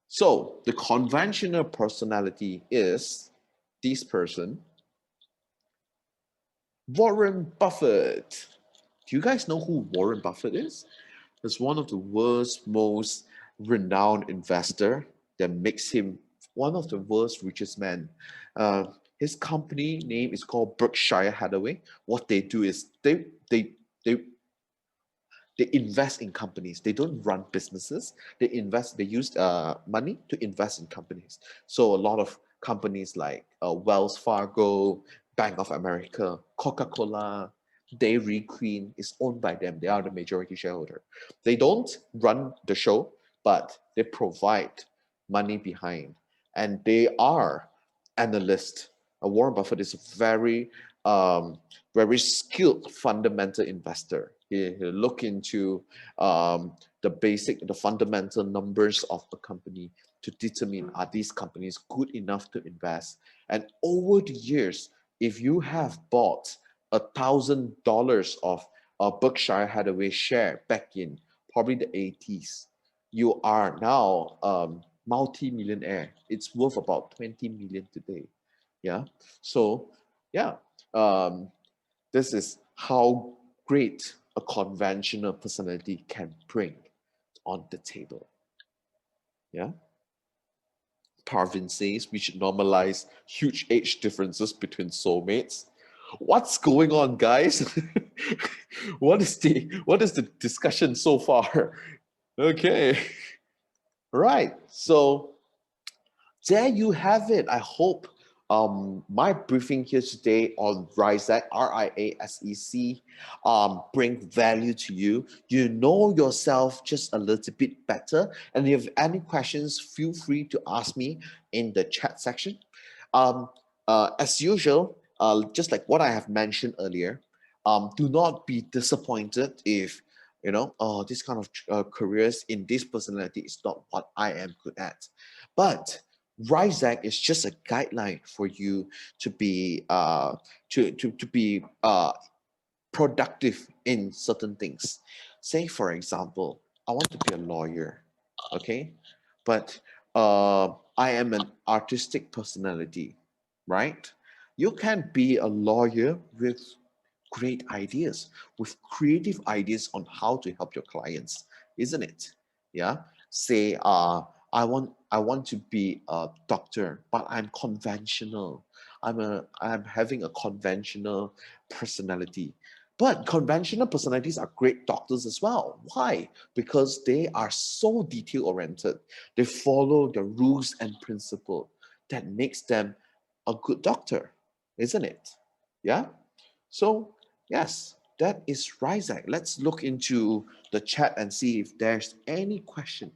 So the conventional personality is this person, Warren Buffett. Do you guys know who Warren Buffett is? He's one of the world's most renowned investor that makes him one of the world's richest men. His company name is called Berkshire Hathaway. What they do is they invest in companies. They don't run businesses. They invest. They use money to invest in companies. So a lot of companies like Wells Fargo, Bank of America, Coca-Cola, Dairy Queen is owned by them. They are the majority shareholder. They don't run the show, but they provide money behind, and they are analysts. Warren Buffett is a very skilled fundamental investor. He look into the fundamental numbers of a company to determine are these companies good enough to invest. And over the years, if you have bought $1,000 of a Berkshire Hathaway share back in probably the 80s, you are now multi-millionaire. It's worth about 20 million today. Yeah. So yeah, this is how great a conventional personality can bring on the table. Yeah. Parvin says we should normalize huge age differences between soulmates. What's going on, guys? What is the discussion so far? Okay. Right. So there you have it. I hope my briefing here today on RIASEC, RIASEC, bring value to you. You know yourself just a little bit better. And if you have any questions, feel free to ask me in the chat section. As usual, just like what I have mentioned earlier, do not be disappointed if this kind of careers in this personality is not what I am good at. But RIASEC is just a guideline for you to be productive in certain things. Say, for example, I want to be a lawyer, okay? But I am an artistic personality, right? You can be a lawyer with great ideas, with creative ideas on how to help your clients, isn't it? Yeah. Say, I want to be a doctor, but I'm conventional. I'm having a conventional personality. But conventional personalities are great doctors as well. Why? Because they are so detail oriented. They follow the rules and principle that makes them a good doctor, isn't it? Yeah. So yes, that is RIASEC. Let's look into the chat and see if there's any question.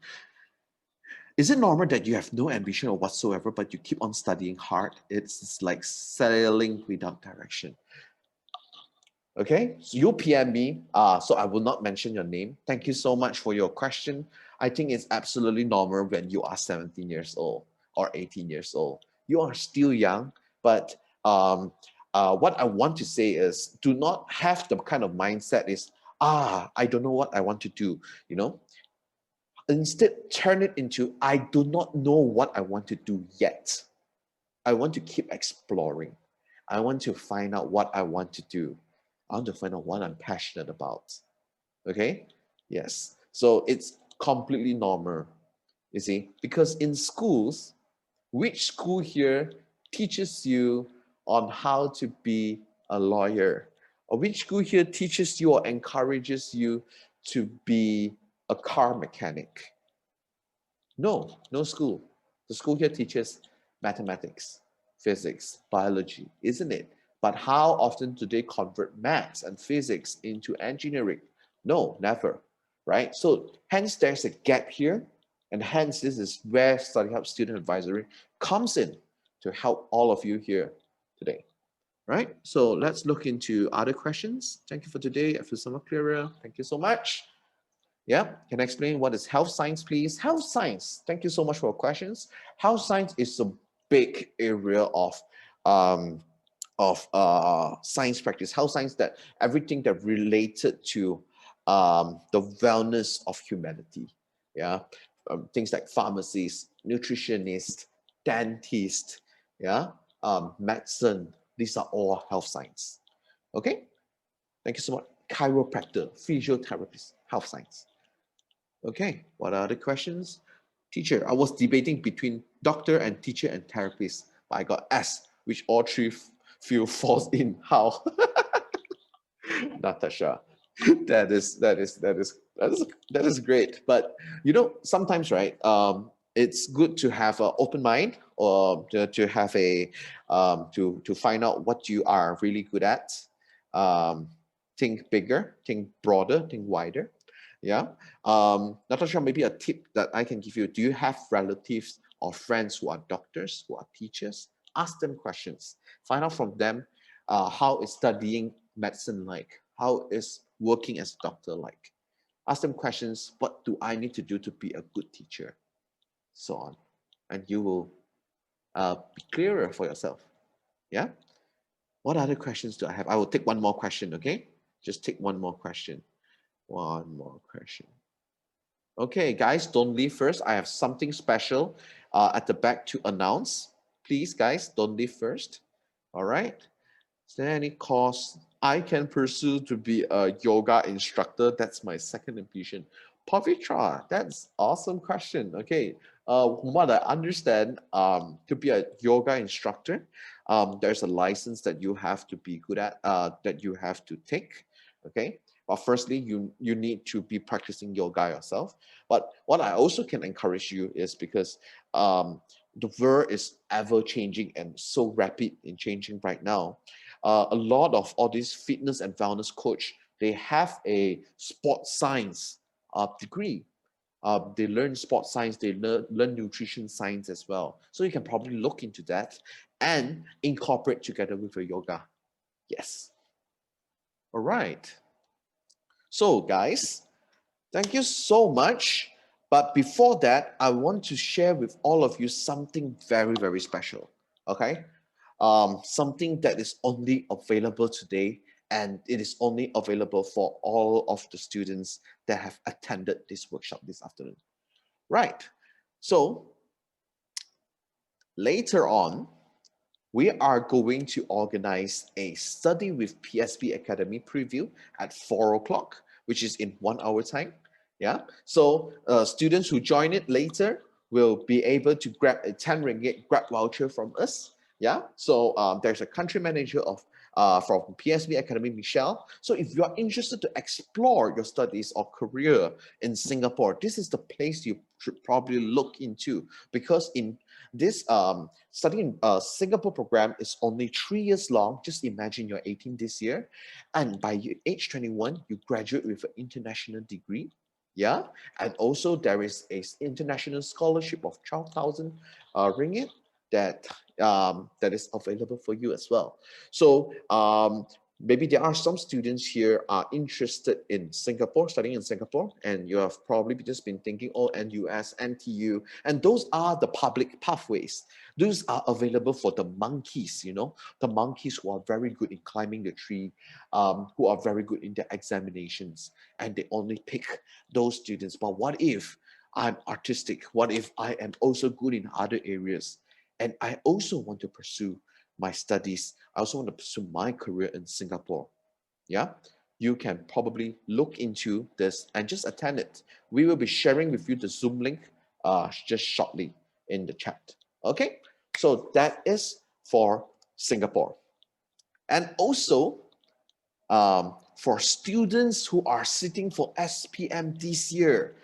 Is it normal that you have no ambition or whatsoever, but you keep on studying hard? It's like sailing without direction. Okay, so you PM me, so I will not mention your name. Thank you so much for your question. I think it's absolutely normal when you are 17 years old or 18 years old. You are still young, but what I want to say is do not have the kind of mindset is, I don't know what I want to do, Instead, turn it into, I do not know what I want to do yet. I want to keep exploring. I want to find out what I want to do. I want to find out what I'm passionate about. Okay? Yes. So it's completely normal, you see, because in schools, which school here teaches you on how to be a lawyer? Or which school here teaches you or encourages you to be a car mechanic? No, no school. The school here teaches mathematics, physics, biology, isn't it? But how often do they convert maths and physics into engineering? No, never, right? So hence there's a gap here, and hence this is where Study Hub Student Advisory comes in to help all of you here today, right? So let's look into other questions. Thank you for today. I feel so much clearer. Thank you so much. Yeah, can I explain what is health science, please? Health science, thank you so much for your questions. Health science is a big area of science practice. Health science, that everything that related to the wellness of humanity. Yeah, things like pharmacists, nutritionists, dentists, yeah, medicine. These are all health science. Okay, thank you so much. Chiropractor, physiotherapist, health science. Okay, what are the questions? Teacher, I was debating between doctor and teacher and therapist, but I got S, which all three feel falls in. How? Natasha, that is great. But sometimes, right? It's good to have an open mind, or to have a to find out what you are really good at. Think bigger, think broader, think wider. Yeah. Natasha, maybe a tip that I can give you. Do you have relatives or friends who are doctors, who are teachers? Ask them questions. Find out from them how is studying medicine like? How is working as a doctor like? Ask them questions. What do I need to do to be a good teacher? So on. And you will be clearer for yourself. Yeah. What other questions do I have? I will take one more question, okay? Just take one more question. One more question. Okay, guys, don't leave first. I have something special at the back to announce. Please, guys, don't leave first. All right. Is there any course I can pursue to be a yoga instructor? That's my second ambition. Pavitra, that's awesome question. Okay, from what I understand, to be a yoga instructor, there's a license that you have to be good at, that you have to take. Okay, But firstly, you need to be practicing yoga yourself. But what I also can encourage you is because the world is ever changing and so rapid in changing right now. A lot of all these fitness and wellness coach, they have a sports science degree. They learn sports science, they learn nutrition science as well. So you can probably look into that and incorporate together with your yoga. Yes. All right. So guys, thank you so much. But before that, I want to share with all of you something very, very special. Okay. Something that is only available today, and it is only available for all of the students that have attended this workshop this afternoon. Right. So later on, we are going to organize a study with PSP Academy Preview at 4 o'clock, which is in 1 hour time. Yeah. So students who join it later will be able to grab a 10 ringgit grab voucher from us. Yeah. So there's a country manager of from PSB Academy, Michelle. So if you are interested to explore your studies or career in Singapore, this is the place you should probably look into, because in this studying Singapore program is only 3 years long. Just imagine you're 18 this year, and by age 21, you graduate with an international degree. Yeah, and also there is a international scholarship of 12,000 ringgit that that is available for you as well. So maybe there are some students here are interested in Singapore, studying in Singapore, and you have probably just been thinking, oh, NUS, NTU, and those are the public pathways. Those are available for the monkeys, you know, the monkeys who are very good in climbing the tree, who are very good in their examinations, and they only pick those students. But what if I'm artistic? What if I am also good in other areas? And I also want to pursue my studies. I also want to pursue my career in Singapore. Yeah, you can probably look into this and just attend it. We will be sharing with you the Zoom link just shortly in the chat. Okay, so that is for Singapore. And also, for students who are sitting for SPM this year,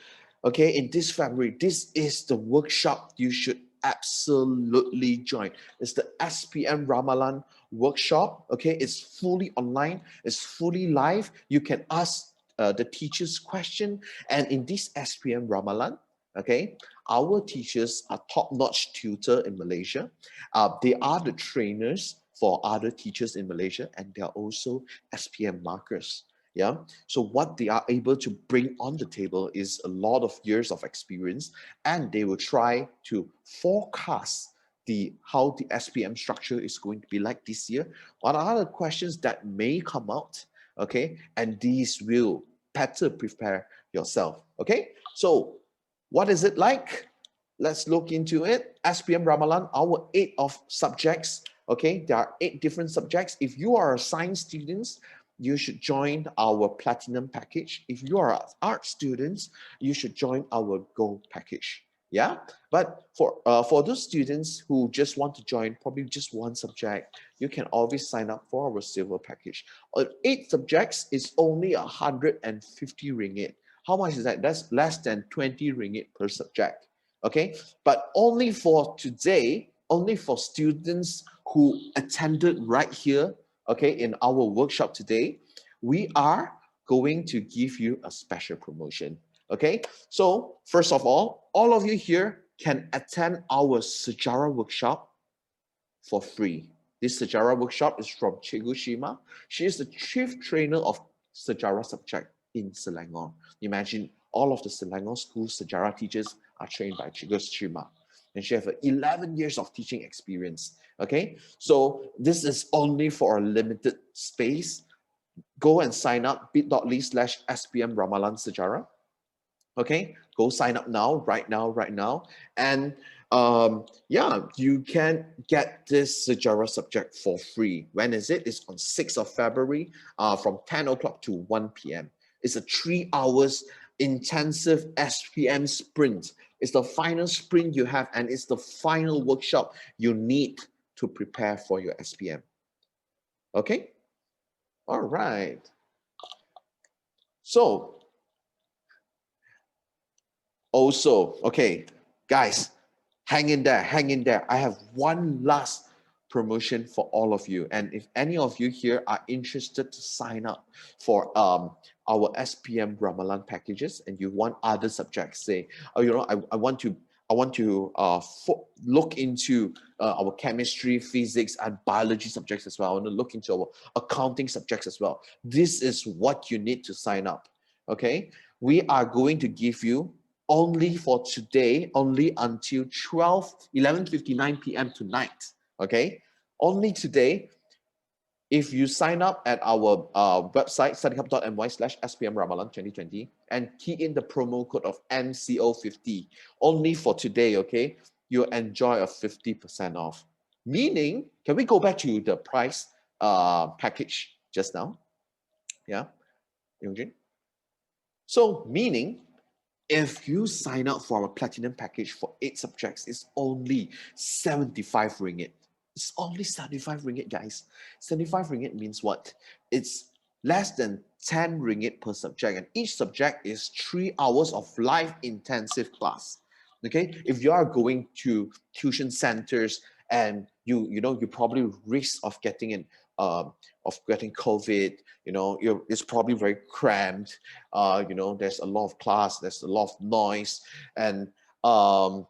okay, in this February, this is the workshop you should absolutely join. It's the SPM Ramlan Workshop. Okay, it's fully online, it's fully live. You can ask the teachers question, and in this SPM Ramlan, okay, our teachers are top-notch tutor in Malaysia. They are the trainers for other teachers in Malaysia, and they are also SPM markers. Yeah, so what they are able to bring on the table is a lot of years of experience, and they will try to forecast how the SPM structure is going to be like this year. What are the questions that may come out? Okay, and these will better prepare yourself. Okay, so what is it like? Let's look into it. SPM Ramlan, our 8 of subjects. Okay, there are 8 different subjects. If you are a science student, you should join our platinum package. If you are art students, you should join our gold package. Yeah, but for those students who just want to join probably just one subject, you can always sign up for our silver package. 8 subjects is only 150 ringgit. How much is that? That's less than 20 ringgit per subject. Okay, but only for today, only for students who attended right here, okay, in our workshop today, we are going to give you a special promotion. Okay, so first of all of you here can attend our Sejarah workshop for free. This Sejarah workshop is from Cikgu Shima. She is the chief trainer of Sejarah subject in Selangor. Imagine all of the Selangor school Sejarah teachers are trained by Cikgu Shima, and she has 11 years of teaching experience. Okay, so this is only for a limited space. Go and sign up bit.ly/SPM Ramlan Sejarah. Okay, go sign up now, right now. And yeah, you can get this Sejarah subject for free. When is it? It's on 6th of February from 10 o'clock to 1 p.m. It's a 3 hours intensive SPM sprint. It's the final sprint you have, and it's the final workshop you need to prepare for your SPM. Okay? All right. So also, okay, guys, hang in there, hang in there. I have one last promotion for all of you. And if any of you here are interested to sign up for our SPM Ramlan packages, and you want other subjects, say, oh, you know, I want to look into our chemistry, physics, and biology subjects as well. I want to look into our accounting subjects as well. This is what you need to sign up. Okay, we are going to give you only for today, only until 11:59 p.m. tonight. Okay, only today. If you sign up at our website, studyhub.my/SPM Ramlan 2020, and key in the promo code of MCO50, only for today, okay, you'll enjoy a 50% off. Meaning, can we go back to the price package just now? Yeah, Yongjin? So, meaning, if you sign up for our platinum package for 8 subjects, it's only 75 ringgit. It's only 75 ringgit, guys. 75 ringgit means what? It's less than 10 ringgit per subject, and each subject is 3 hours of live intensive class. Okay, if you are going to tuition centers and you probably risk of getting COVID, it's probably very cramped. There's a lot of class, there's a lot of noise, and the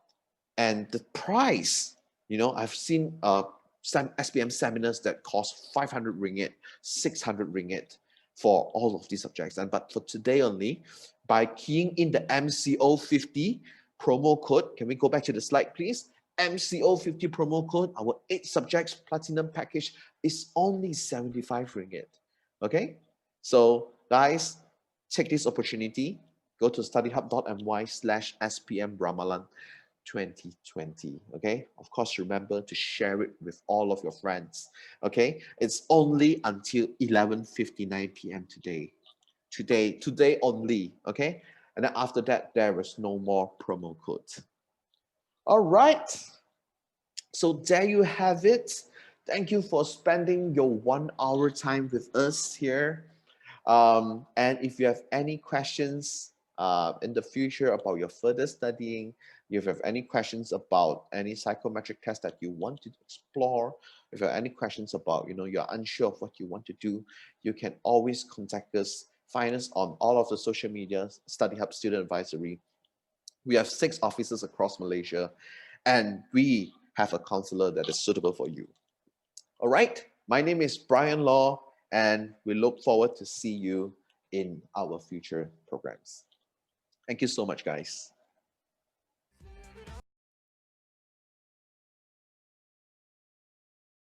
price, I've seen SPM seminars that cost 500 ringgit, 600 ringgit for all of these subjects. But for today only, by keying in the MCO50 promo code, can we go back to the slide, please? MCO50 promo code, our 8 subjects platinum package is only 75 ringgit. Okay, so guys, take this opportunity. Go to studyhub.my/SPM Ramlan 2020. Okay, of course, remember to share it with all of your friends. Okay, it's only until 11:59 p.m. today only. Okay, and then after that, there is no more promo code. All right, so there you have it. Thank you for spending your 1 hour time with us here. And if you have any questions in the future about your further studying, if you have any questions about any psychometric test that you want to explore, if you have any questions about, you're unsure of what you want to do, you can always contact us. Find us on all of the social media, Study Hub Student Advisory. We have 6 offices across Malaysia, and we have a counselor that is suitable for you. All right, my name is Brian Law, and we look forward to see you in our future programs. Thank you so much, guys.